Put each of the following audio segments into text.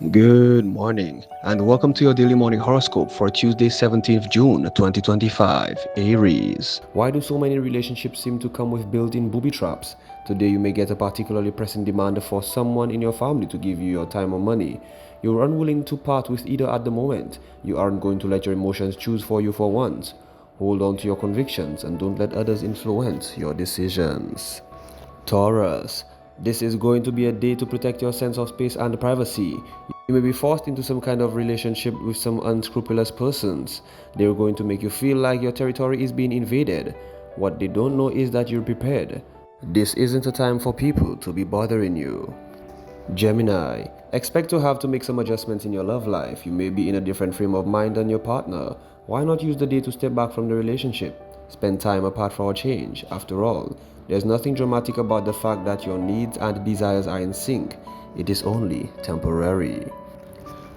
Good morning, and welcome to your daily morning horoscope for Tuesday, 17th June 2025, Aries. Why do so many relationships seem to come with built-in booby traps? Today you may get a particularly pressing demand for someone in your family to give you your time or money. You're unwilling to part with either at the moment. You aren't going to let your emotions choose for you for once. Hold on to your convictions and don't let others influence your decisions. Taurus, this is going to be a day to protect your sense of space and privacy. You may be forced into some kind of relationship with some unscrupulous persons. They're going to make you feel like your territory is being invaded. What they don't know is that you're prepared. This isn't a time for people to be bothering you. Gemini, expect to have to make some adjustments in your love life. You may be in a different frame of mind than your partner. Why not use the day to step back from the relationship? Spend time apart for a change. After all, there's nothing dramatic about the fact that your needs and desires are in sync. It is only temporary.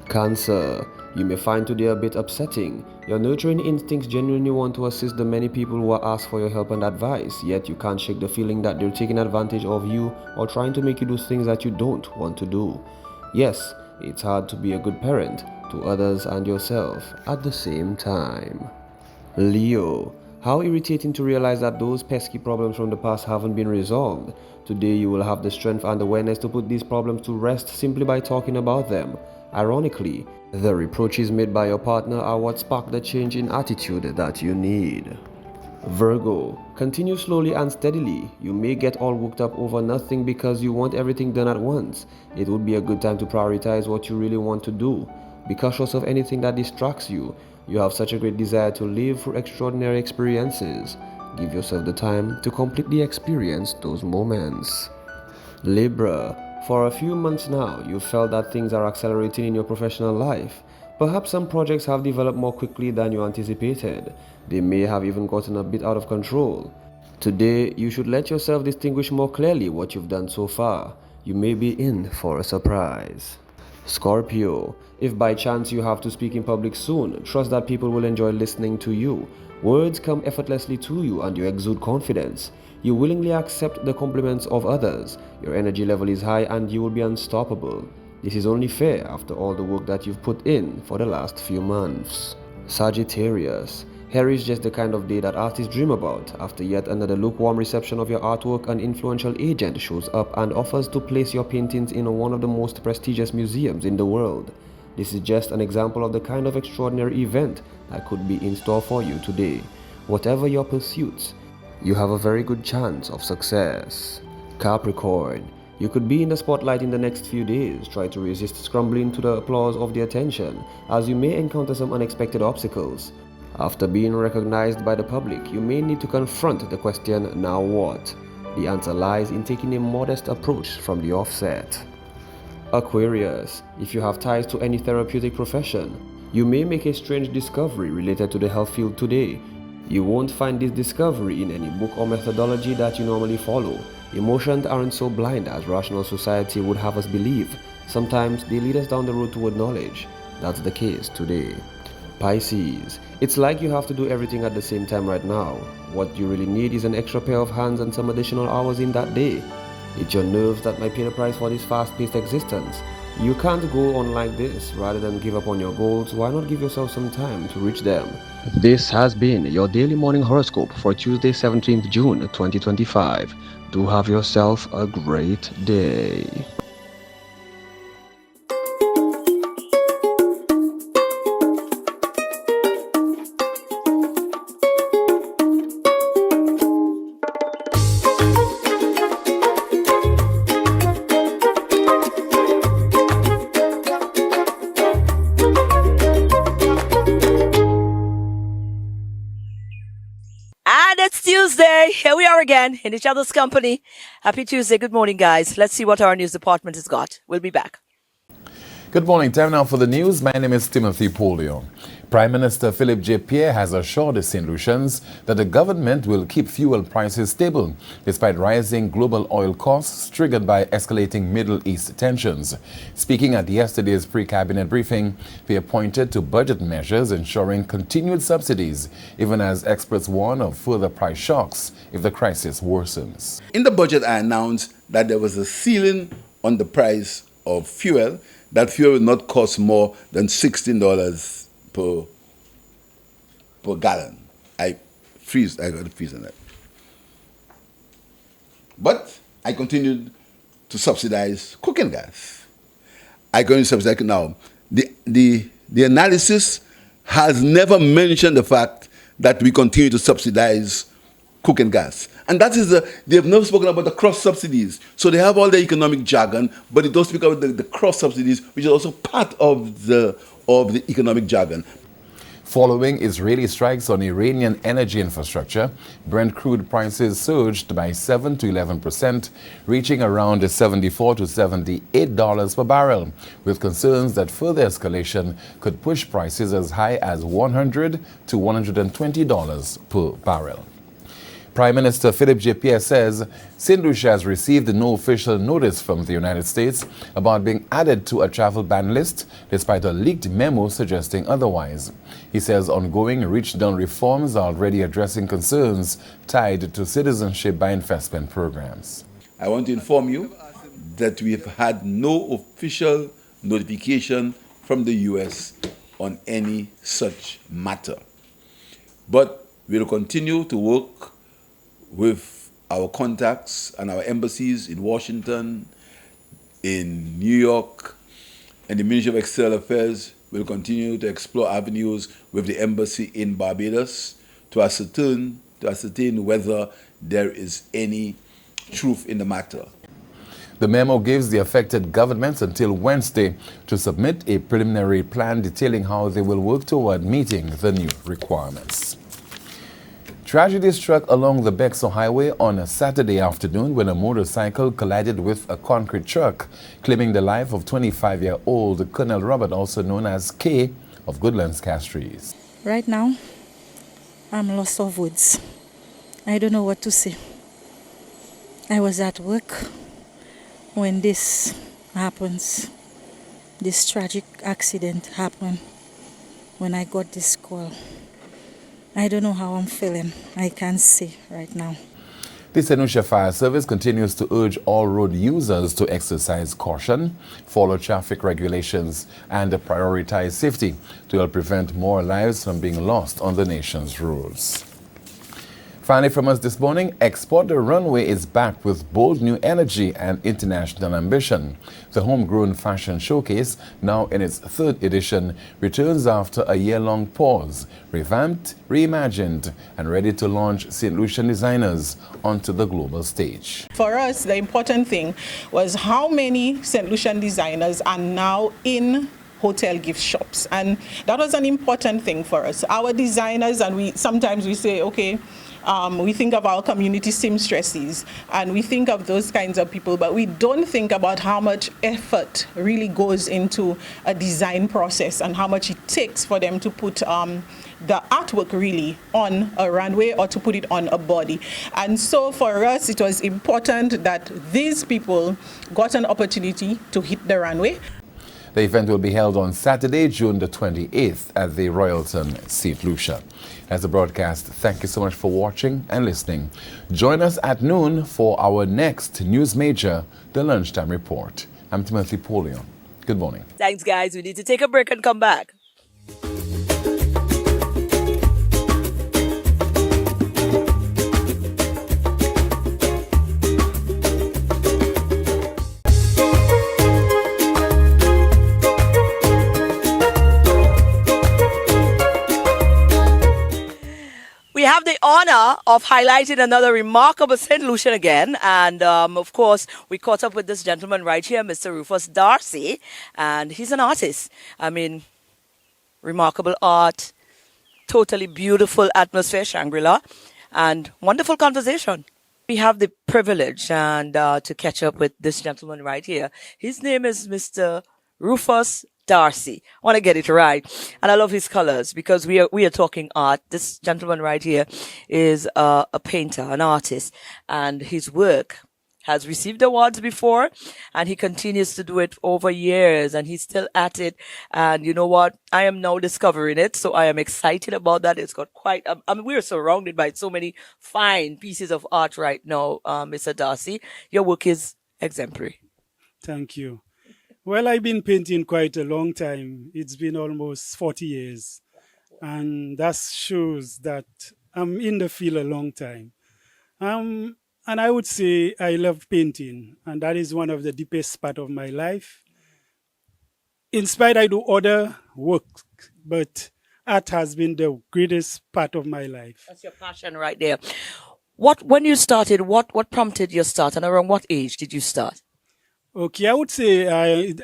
Cancer, you may find today a bit upsetting. Your nurturing instincts genuinely want to assist the many people who are asked for your help and advice, yet you can't shake the feeling that they're taking advantage of you or trying to make you do things that you don't want to do. Yes, it's hard to be a good parent to others and yourself at the same time. Leo, how irritating to realize that those pesky problems from the past haven't been resolved. Today you will have the strength and awareness to put these problems to rest simply by talking about them. Ironically, the reproaches made by your partner are what spark the change in attitude that you need. Virgo, continue slowly and steadily. You may get all worked up over nothing because you want everything done at once. It would be a good time to prioritize what you really want to do. Be cautious of anything that distracts you. You have such a great desire to live through extraordinary experiences. Give yourself the time to completely experience those moments. Libra, for a few months now, you've felt that things are accelerating in your professional life. Perhaps some projects have developed more quickly than you anticipated. They may have even gotten a bit out of control. Today, you should let yourself distinguish more clearly what you've done so far. You may be in for a surprise. Scorpio, if by chance you have to speak in public soon, trust that people will enjoy listening to you. Words come effortlessly to you and you exude confidence. You willingly accept the compliments of others. Your energy level is high and you will be unstoppable. This is only fair after all the work that you've put in for the last few months. Sagittarius, here is just the kind of day that artists dream about. After yet another lukewarm reception of your artwork, an influential agent shows up and offers to place your paintings in one of the most prestigious museums in the world. This is just an example of the kind of extraordinary event that could be in store for you today. Whatever your pursuits, you have a very good chance of success. Capricorn, you could be in the spotlight in the next few days. Try to resist scrambling to the applause of the attention, as you may encounter some unexpected obstacles. After being recognized by the public, you may need to confront the question, now what? The answer lies in taking a modest approach from the offset. Aquarius, if you have ties to any therapeutic profession, you may make a strange discovery related to the health field today. You won't find this discovery in any book or methodology that you normally follow. Emotions aren't so blind as rational society would have us believe. Sometimes they lead us down the road toward knowledge. That's the case today. Pisces, it's like you have to do everything at the same time right now. What you really need is an extra pair of hands and some additional hours in that day. It's your nerves that might pay the price for this fast-paced existence. You can't go on like this. Rather than give up on your goals, why not give yourself some time to reach them? This has been your daily morning horoscope for Tuesday, 17th June 2025. Do have yourself a great day. And it's Tuesday. Here we are again in each other's company. Happy Tuesday. Good morning, guys. Let's see what our news department has got. We'll be back. Good morning. Time now for the news. My name is Timothy Polio. Prime Minister Philip J. Pierre has assured the St. Lucians that the government will keep fuel prices stable despite rising global oil costs triggered by escalating Middle East tensions. Speaking at yesterday's pre-cabinet briefing, Pierre pointed to budget measures ensuring continued subsidies, even as experts warn of further price shocks if the crisis worsens. In the budget, I announced that there was a ceiling on the price of fuel that fuel will not cost more than $16 per gallon. I got a freeze on that. But I continued to subsidize cooking gas. I continue to subsidize now. The analysis has never mentioned the fact that we continue to subsidize cooking gas. And that is they've never spoken about the cross subsidies. So they have all the economic jargon, but they don't speak about the cross subsidies, which is also part of the economic jargon. Following Israeli strikes on Iranian energy infrastructure, Brent crude prices surged by 7 to 11%, reaching around $74 to $78 per barrel, with concerns that further escalation could push prices as high as $100 to $120 per barrel. Prime Minister Philip J. says St. Lucia has received no official notice from the United States about being added to a travel ban list, despite a leaked memo suggesting otherwise. He says ongoing reach-down reforms are already addressing concerns tied to citizenship by investment programs. I want to inform you that we have had no official notification from the U.S. on any such matter. But we will continue to work with our contacts and our embassies in Washington, in New York, and the Ministry of External Affairs will continue to explore avenues with the embassy in Barbados to ascertain whether there is any truth in the matter. The memo gives the affected governments until Wednesday to submit a preliminary plan detailing how they will work toward meeting the new requirements. Tragedy struck along the Bexar Highway on a Saturday afternoon when a motorcycle collided with a concrete truck, claiming the life of 25-year-old Colonel Robert, also known as K, of Goodlands Castries. Right now, I'm lost of words. I don't know what to say. I was at work when this happens. This tragic accident happened when I got this call. I don't know how I'm feeling. I can't say right now. The St. Lucia Fire Service continues to urge all road users to exercise caution, follow traffic regulations, and prioritize safety to help prevent more lives from being lost on the nation's roads. Finally, from us this morning, Export the Runway is back with bold new energy and international ambition. The homegrown fashion showcase, now in its third edition, returns after a year-long pause, revamped, reimagined, and ready to launch St. Lucian designers onto the global stage. For us, the important thing was how many St. Lucian designers are now in hotel gift shops, and that was an important thing for us. Our designers, and sometimes we say, okay, we think of our community seamstresses and we think of those kinds of people, but we don't think about how much effort really goes into a design process and how much it takes for them to put the artwork really on a runway or to put it on a body. And so for us, it was important that these people got an opportunity to hit the runway. The event will be held on Saturday, June the 28th at the Royalton, St. Lucia. As a broadcast, thank you so much for watching and listening. Join us at noon for our next news major, the Lunchtime Report. I'm Timothy Polion. Good morning. Thanks, guys. We need to take a break and come back. We have the honor of highlighting another remarkable St. Lucian again. And, of course, we caught up with this gentleman right here, Mr. Rufus Darcy. And he's an artist. I mean, remarkable art, totally beautiful atmosphere, Shangri-La, and wonderful conversation. We have the privilege and to catch up with this gentleman right here. His name is Mr. Rufus Darcy. I want to get it right. And I love his colors because we are talking art. This gentleman right here is a painter, an artist, and his work has received awards before, and he continues to do it over years, and he's still at it. And you know what? I am now discovering it, so I am excited about that. It's got quite, I mean, we're surrounded by so many fine pieces of art right now, Mr. Darcy. Your work is exemplary. Thank you. Well, I've been painting quite a long time. It's been almost 40 years. And that shows that I'm in the field a long time. And I would say I love painting, and that is one of the deepest part of my life. In spite I do other work, but art has been the greatest part of my life. That's your passion right there. When you started, what prompted your start, and around what age did you start? Okay, I would say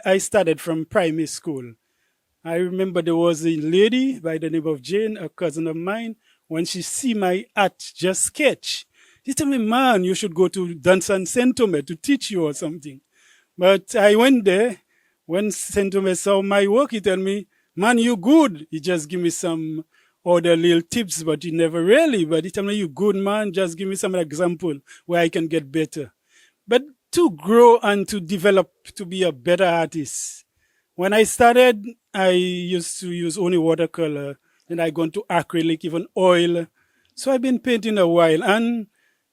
I started from primary school. I remember there was a lady by the name of Jane, a cousin of mine. When she see my art just sketch, she told me, man, you should go to Dunsan Saint Thomas to teach you or something. But I went there. When Saint Thomas saw my work, he told me, man, you good. He just give me some other little tips, but he never really. But he told me, you good, man. Just give me some example where I can get better. But to grow and to develop to be a better artist, when I started, I used to use only watercolor. Then I gone to acrylic, even oil. So I've been painting a while. And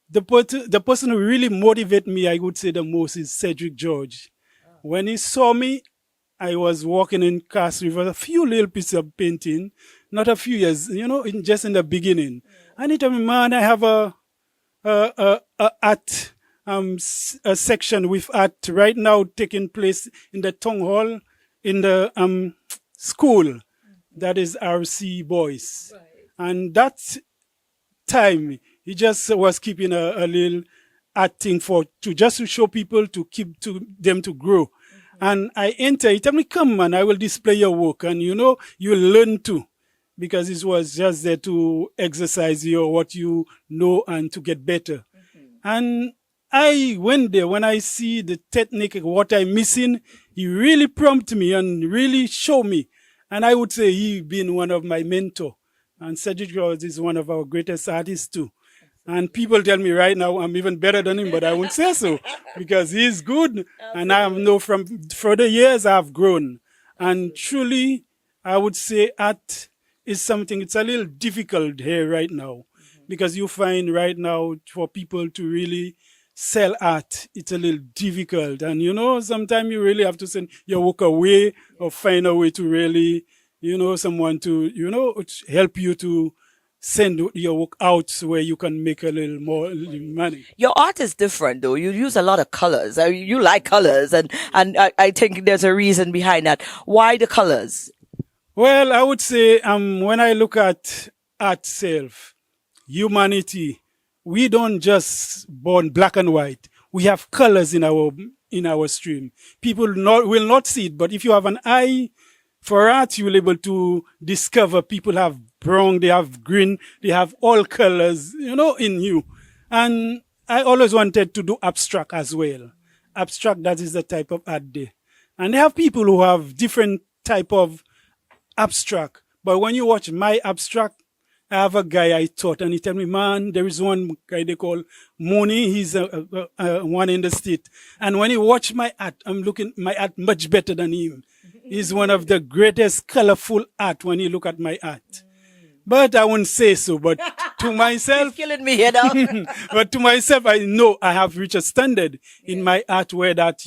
the person who really motivated me, I would say the most, is Cedric George. When he saw me, I was walking in Cass River, a few little pieces of painting, not a few years, just in the beginning. And he told me, man, I have a art a section with art right now taking place in the town hall in the school. That is RC Boys. Right. And that time, he just was keeping a little art thing just to show people, to keep them to grow. Mm-hmm. And I enter, he told me, come man, I will display your work. And you'll learn too. Because it was just there to exercise what you know and to get better. Mm-hmm. And I went there. When I see the technique, what I'm missing, he really prompted me and really showed me. And I would say he been one of my mentor. And Cedric George is one of our greatest artists too. And people tell me right now I'm even better than him, but I won't say so because he's good. Absolutely. And I know from further years I've grown. And truly, I would say art is something, it's a little difficult here right now. Mm-hmm. Because you find right now for people to really sell art, it's a little difficult. And sometimes you really have to send your work away or find a way to really, someone to, help you to send your work out where you can make a little more money. Your art is different though. You use a lot of colors. You like colors and I think there's a reason behind that. Why the colors? Well, I would say when I look at art itself, humanity, we don't just born black and white. We have colors in our stream. People will not see it, but if you have an eye for art, you will be able to discover people have brown, they have green, they have all colors, in you. And I always wanted to do abstract as well. Abstract, that is the type of art there. And they have people who have different type of abstract. But when you watch my abstract, I have a guy I taught, and he tell me, man, there is one guy they call Mooney. He's one in the state. And when he watch my art, I'm looking my art much better than him. He's one of the greatest colorful art when you look at my art. But I won't say so. But to myself, he's killing me here now. But to myself, I know I have reached a standard in my art where that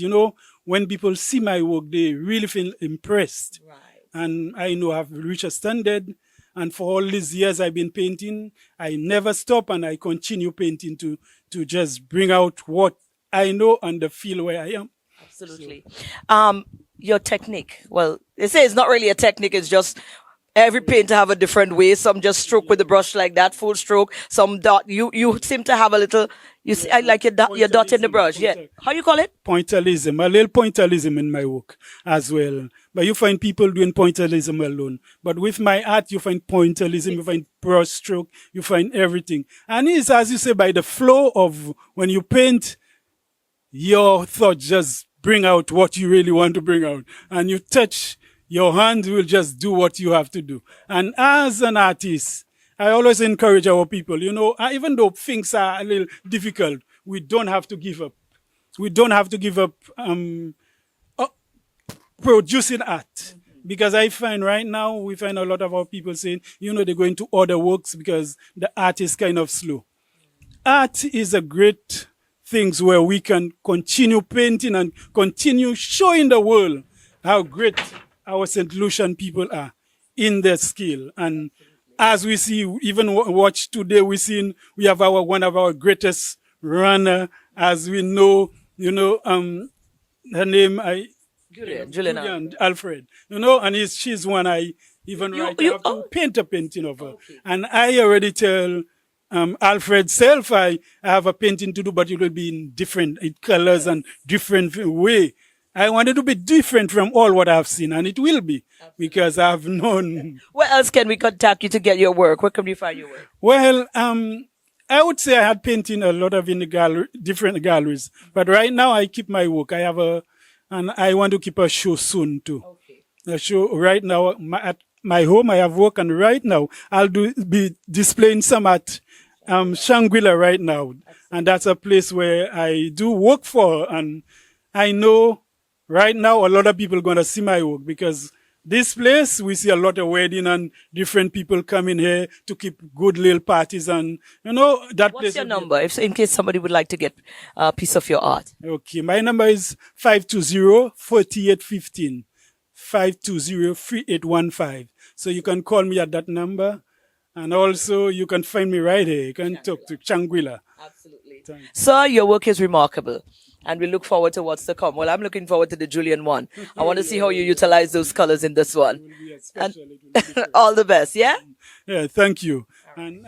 when people see my work, they really feel impressed. Right. And I know I've reached a standard. And for all these years I've been painting, I never stop and I continue painting to just bring out what I know and the feel where I am. Absolutely. So. Your technique, well, they say it's not really a technique, it's just every painter have a different way. Some just stroke with the brush like that, full stroke. Some dot. You seem to have a little, you see, I like your dot in the brush. Yeah. How you call it? Pointillism. A little pointillism in my work as well. But you find people doing pointillism alone. But with my art, you find pointillism, you find brush stroke, you find everything. And it's, as you say, by the flow of when you paint, your thoughts just bring out what you really want to bring out. And you touch, your hands will just do what you have to do. And as an artist, I always encourage our people, even though things are a little difficult, we don't have to give up. We don't have to give up producing art. Because I find right now, we find a lot of our people saying, they're going to other works because the art is kind of slow. Art is a great things where we can continue painting and continue showing the world how great our St. Lucian people are in their skill. And as we see, even watch today, we have one of our greatest runner, as we know, her name, Julian. Alfred, and she's one I even have to paint a painting of her. Okay. And I already tell Alfred self I have a painting to do, but it will be in different colors and different way. I wanted to be different from all what I've seen, and it will be. Absolutely. Because I've known. Where else can we contact you to get your work? Where can we find your work? Well, I would say I had painting a lot of in the different galleries, but right now I keep my work. I have and I want to keep a show soon too. Okay. A show right now at my home. I have work, and right now I'll be displaying some at Shangri-La right now. Excellent. And that's a place where I do work for, and I know right now a lot of people are going to see my work, because this place, we see a lot of wedding and different people coming here to keep good little parties, and that What's place. Your number, in case somebody would like to get a piece of your art? Okay, my number is 520-4815, 520-3815. So you can call me at that number, and also you can find me right here. You can talk to Shangri-La. Absolutely. Sir, your work is remarkable, and we look forward to what's to come. Well, I'm looking forward to the Julian one. I want to see how you utilize those colors in this one. And all the best, yeah? Yeah, thank you. And,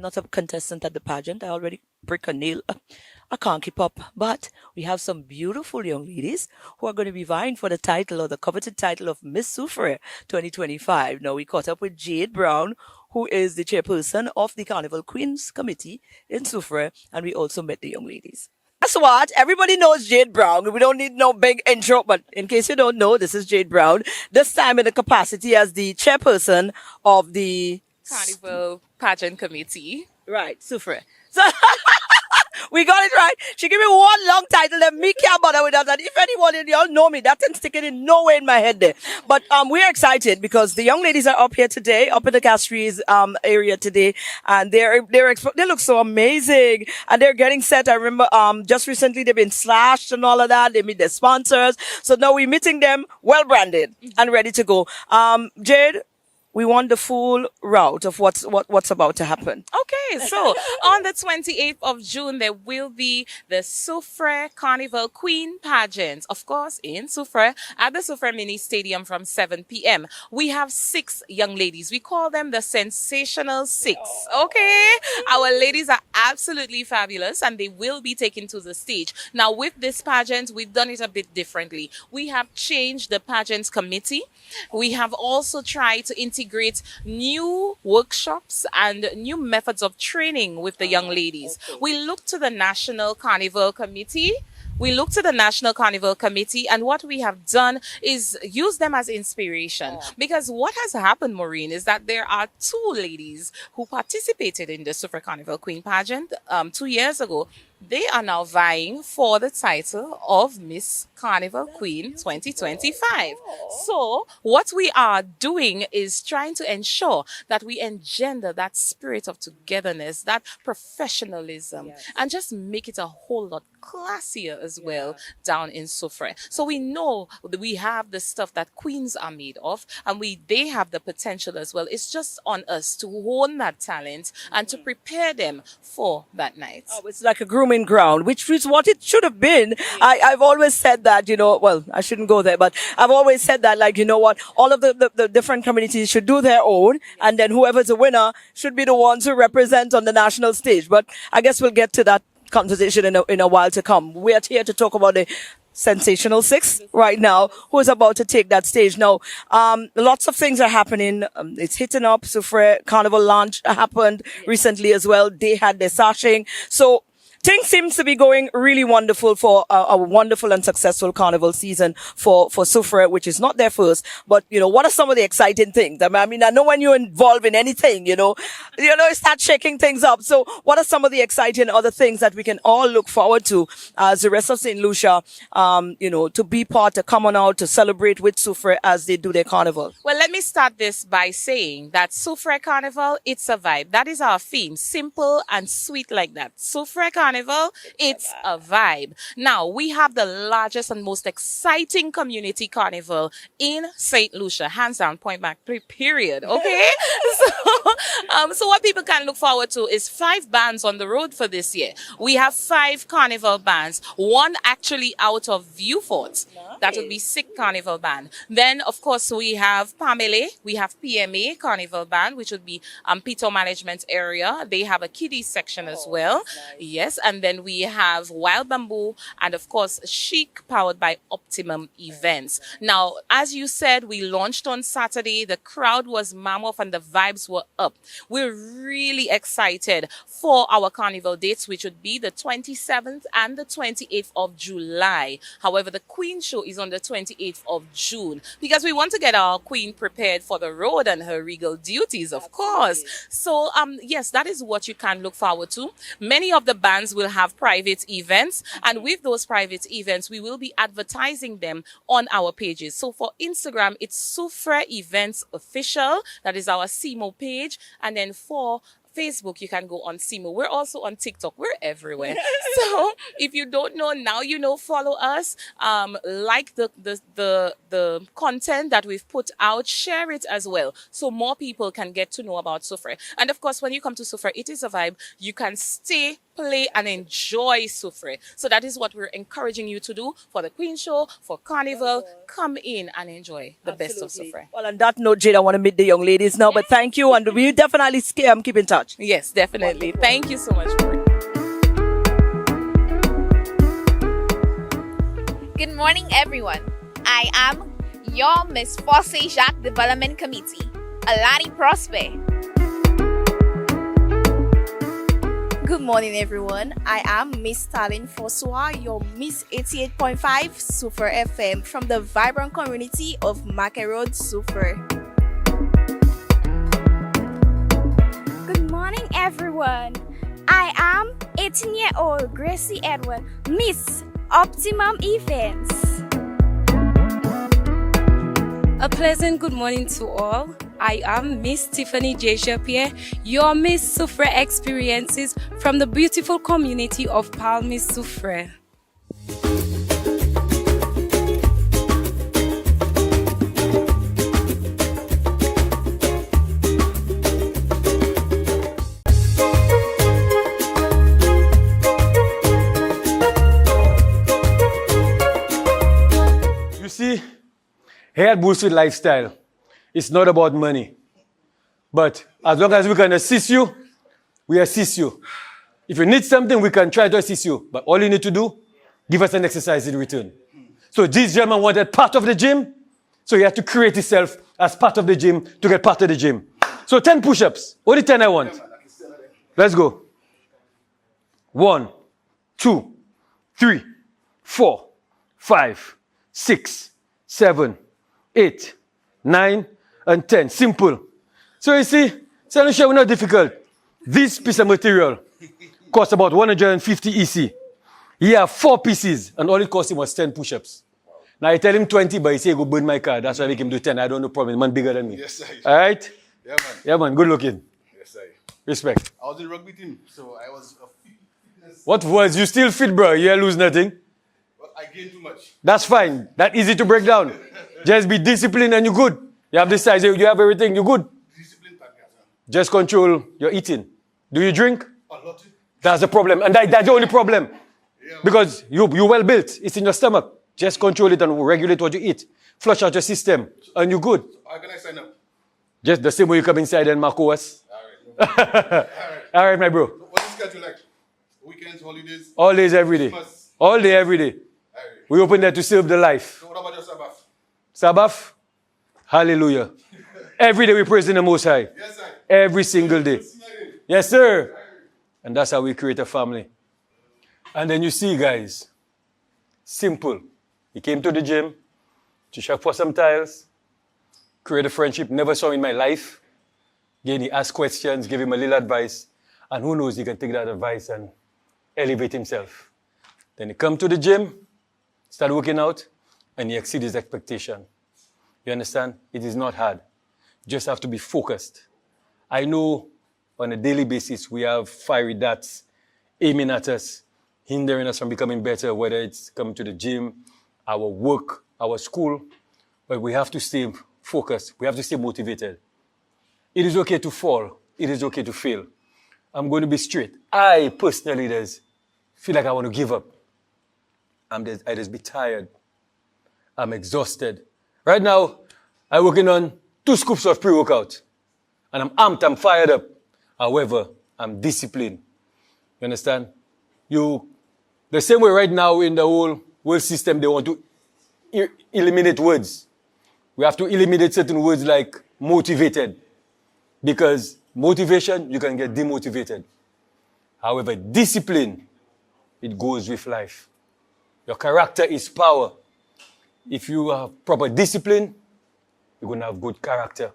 not a contestant at the pageant. I already break a nail. I can't keep up. But we have some beautiful young ladies who are going to be vying for the title, or the coveted title, of Miss Soufriere 2025. Now, we caught up with Jade Brown, who is the chairperson of the Carnival Queens Committee in Soufriere, and we also met the young ladies. Guess what? Everybody knows Jade Brown. We don't need no big intro, but in case you don't know, this is Jade Brown, this time in the capacity as the chairperson of the Carnival Pageant Committee. Right, Soufriere. So we got it right. She gave me one long title that me can't bother with that. And if anyone in y'all know me, that didn't stick it in no way in my head there. But we're excited because the young ladies are up here today, up in the Castries area today, and they look so amazing, and they're getting set. I remember just recently they've been slashed and all of that. They meet their sponsors, so now we're meeting them well branded and ready to go. Jade, we want the full route of what's about to happen. Okay, so on the 28th of June, there will be the Soufriere Carnival Queen Pageant, of course, in Soufriere, at the Soufriere Mini Stadium from 7 p.m. We have 6 young ladies. We call them the Sensational 6. Okay, our ladies are absolutely fabulous, and they will be taken to the stage. Now, with this pageant, we've done it a bit differently. We have changed the pageant committee. We have also tried to integrate new workshops and new methods of training with the young ladies. Okay. We look to the National Carnival Committee. And what we have done is use them as inspiration. Because what has happened, Maureen, is that there are 2 ladies who participated in the Soufriere Carnival Queen Pageant 2 years ago. They are now vying for the title of Miss Carnival Queen 2025. So what we are doing is trying to ensure that we engender that spirit of togetherness, that professionalism, and just make it a whole lot classier as well down in Soufriere. So we know that we have the stuff that queens are made of, and they have the potential as well. It's just on us to hone that talent and to prepare them for that night. Oh, it's like a grooming ground, which is what it should have been. I've always said that, well, I shouldn't go there, but I've always said that, like, what, all of the different communities should do their own, and then whoever's a winner should be the ones who represent on the national stage. But I guess we'll get to that conversation in a while to come. We're here to talk about the Sensational 6 right now, who is about to take that stage. Now, lots of things are happening. It's hitting up. Soufriere Carnival launch happened recently as well. They had their sashing. So things seems to be going really wonderful for a wonderful and successful carnival season for Soufriere, which is not their first. But, what are some of the exciting things? I mean, I know when you're involved in anything, you start shaking things up. So what are some of the exciting other things that we can all look forward to as the rest of St. Lucia, to be part, to come on out, to celebrate with Soufriere as they do their carnival? Well, let me start this by saying that Soufriere Carnival, it's a vibe. That is our theme. Simple and sweet like that. Soufriere Carnival, it's a vibe. Now, we have the largest and most exciting community carnival in St. Lucia. Hands down, point back, period. Okay? So what people can look forward to is 5 bands on the road for this year. We have 5 carnival bands. One actually out of Viewfort. That would be Sick Carnival Band. Then, of course, we have Pamele. We have PMA Carnival Band, which would be Pito Management Area. They have a kiddies section as well. Nice. Yes. And then we have Wild Bamboo and, of course, Chic, powered by Optimum Events. Now, as you said, we launched on Saturday. The crowd was mammoth and the vibes were up. We're really excited for our carnival dates, which would be the 27th and the 28th of July. However, the Queen Show is on the 28th of June because we want to get our Queen prepared for the road and her regal duties, of course. So, yes, that is what you can look forward to. Many of the bands will have private events, and with those private events, we will be advertising them on our pages. So for Instagram, it's Soufriere Events Official. That is our CMO page. And then for Facebook, you can go on Simo. We're also on TikTok. We're everywhere. So if you don't know, now you know, follow us. Like the content that we've put out, share it as well. So more people can get to know about Soufriere. And of course, when you come to Soufriere, it is a vibe. You can stay, play, and enjoy Soufriere. So that is what we're encouraging you to do for the Queen Show, for Carnival. Come in and enjoy the best of Soufriere. Well, on that note, Jade, I want to meet the young ladies now, but thank you. And we definitely keep in touch. Yes, definitely. Thank you so much for it. Good morning, everyone. I am your Miss Fosse Jacques Development Committee, Alani Prosper. Good morning, everyone. I am Miss Stalin Fossoa, your Miss 88.5 Soufriere FM from the vibrant community of Market Road, Soufriere. Good morning, everyone. I am 18-year-old Gracie Edward, Miss Optimum Events. A pleasant good morning to all. I am Miss Tiffany J. Pierre, your Miss Soufriere Experiences from the beautiful community of Palmy Soufriere. You see, here at BweelzFit Lifestyle, it's not about money. But as long as we can assist you, we assist you. If you need something, we can try to assist you. But all you need to do, give us an exercise in return. So this gentleman wanted part of the gym, so he had to create himself as part of the gym to get part of the gym. So 10 push-ups. Only 10 I want. Let's go. 1, 2, 3, 4, 5, 6, 7, 8, 9, and 10. Simple. So you see, St. Lucia was not difficult. This piece of material costs about 150 EC. He have 4 pieces, and all it cost him was 10 push-ups. Now I tell him 20, but he say, go burn my car. That's why I make him do 10. I don't know problem. Man bigger than me. Yes, sir. All right? Yeah, man. Yeah, man. Good looking. Yes, sir. Respect. I was in rugby team, so I was a fitness. What was? You still fit, bro. You ain't lose nothing. But I gained too much. That's fine. That's easy to break down. Just be disciplined and you're good. You have this size, you have everything, you're good. Discipline, sir. Just control your eating. Do you drink? A lot. That's the problem. And that's the only problem. Yeah, because you're well built. It's in your stomach. Just control it and regulate what you eat. Flush out your system and you're good. So how can I sign up? Just the same way you come inside and mark us. All right. All right, my bro. What's the schedule like? Weekends, holidays? All days, every day. Christmas? All day, every day. All right. We open there to serve the life. So what about your Sabbath? Sabbath? Hallelujah. Every day we praise in the Most High. Yes, sir. Every single day. Yes, sir. And that's how we create a family. And then you see, guys, simple. He came to the gym to shop for some tiles, create a friendship, never saw him in my life. Again, he asked questions, give him a little advice, and who knows, he can take that advice and elevate himself. Then he come to the gym, start working out, and he exceed his expectation. You understand? It is not hard. You just have to be focused. I know on a daily basis we have fiery darts aiming at us, hindering us from becoming better, whether it's coming to the gym, our work, our school, but we have to stay focused. We have to stay motivated. It is okay to fall. It is okay to fail. I'm going to be straight. I personally feel like I want to give up. I just be tired. I'm exhausted. Right now, I'm working on 2 scoops of pre-workout. And I'm amped, I'm fired up. However, I'm disciplined. You understand? The same way right now in the whole world system, they want to eliminate words. We have to eliminate certain words like motivated. Because motivation, you can get demotivated. However, discipline, it goes with life. Your character is power. If you have proper discipline, you're going to have good character.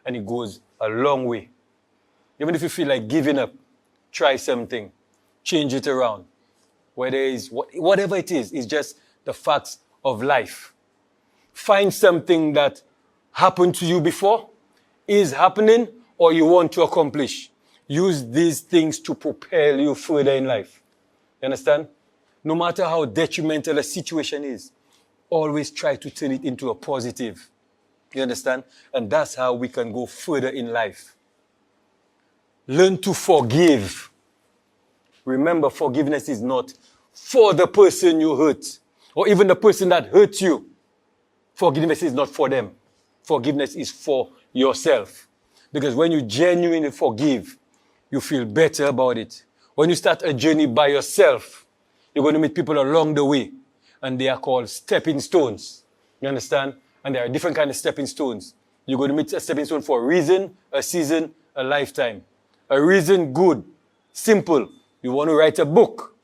And it goes a long way. Even if you feel like giving up, try something. Change it around. Whatever it is, it's just the facts of life. Find something that happened to you before, is happening, or you want to accomplish. Use these things to propel you further in life. You understand? No matter how detrimental a situation is, always try to turn it into a positive. You understand? And that's how we can go further in life. Learn to forgive. Remember, forgiveness is not for the person you hurt, or even the person that hurt you. Forgiveness is not for them. Forgiveness is for yourself. Because when you genuinely forgive, you feel better about it. When you start a journey by yourself, you're going to meet people along the way. And they are called stepping stones. You understand? And there are different kinds of stepping stones. You're going to meet a stepping stone for a reason, a season, a lifetime. A reason, good, simple. You want to write a book,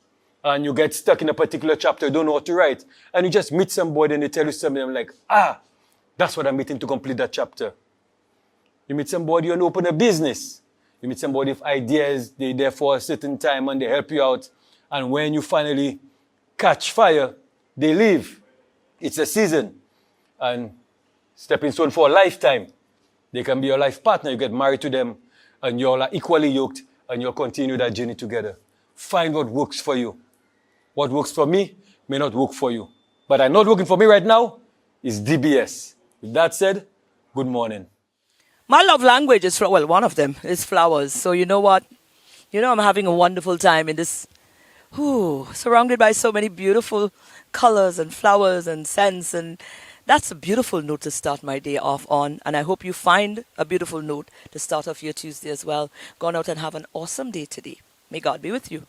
and you get stuck in a particular chapter, you don't know what to write. And you just meet somebody and they tell you something, I'm like, that's what I'm meeting to complete that chapter. You meet somebody and open a business. You meet somebody with ideas, they're there for a certain time and they help you out. And when you finally catch fire, they leave. It's a season. And stepping stone for a lifetime. They can be your life partner. You get married to them and you're equally yoked and you'll continue that journey together. Find what works for you. What works for me may not work for you. But I'm not working for me right now is DBS. With that said, good morning. My love language is, one of them is flowers. So you know what? I'm having a wonderful time in this, surrounded by so many beautiful colors and flowers and scents. And that's a beautiful note to start my day off on. And I hope you find a beautiful note to start off your Tuesday as well. Go on out and have an awesome day today. May God be with you.